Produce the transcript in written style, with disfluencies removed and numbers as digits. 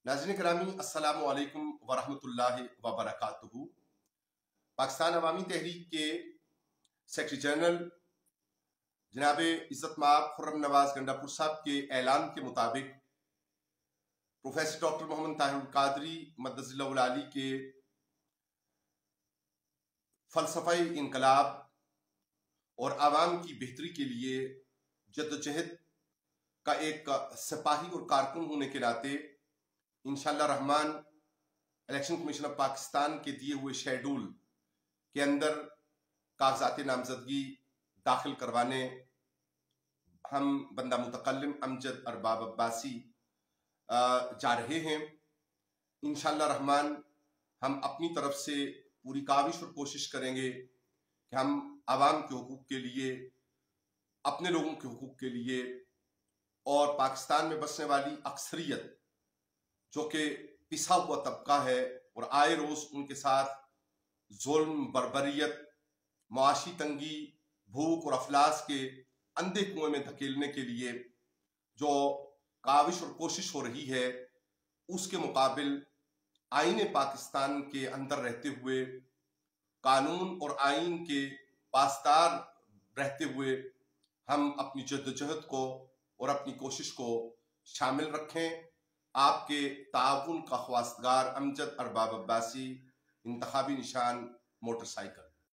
नाज़रीन करामी अस्सलामु अलैकुम वरहमतुल्लाहि वबरकातुहू। पाकिस्तान अवामी तहरीक के सेक्रेटरी जनरल जनाब इज़्ज़त माब खुर्रम नवाज गंडापुर साहब के ऐलान के मुताबिक प्रोफेसर डॉक्टर मोहम्मद ताहिरुल कादरी मद्दज़िल्लहुल आली के फ़लसफ़े इनकलाब और आवाम की बेहतरी के लिए जद्दोजहद का एक सिपाही और कारकुन होने के नाते इंशाअल्लाह Rahman election commission of Pakistan के दिए हुए शेड्यूल के अंदर कागजात नामजदगी दाखिल करवाने हम बंदा मुतकल्लिम अमजद अरबाब अब्बासी जा रहे हैं। इंशाअल्लाह रहमान हम अपनी तरफ से पूरी काविश और कोशिश करेंगे कि हम आवाम के हुकूक के लिए, अपने लोगों के हुकूक के लिए और पाकिस्तान में बसने वाली अक्सरियत जो कि पिसा हुआ तबका है और आए रोज उनके साथ जुल्म, बर्बरियत, मुआशी तंगी, भूख और अफलास के अंधे कुएं में धकेलने के लिए जो काविश और कोशिश हो रही है, उसके मुकाबिल आईन पाकिस्तान के अंदर रहते हुए, कानून और आईन के पासदार रहते हुए हम अपनी जद्दोजहद को और अपनी कोशिश को शामिल रखें। आपके ताउन का ख्वास्तगार अमजद अरबाब अब्बासी, इंतखाबी निशान मोटरसाइकिल।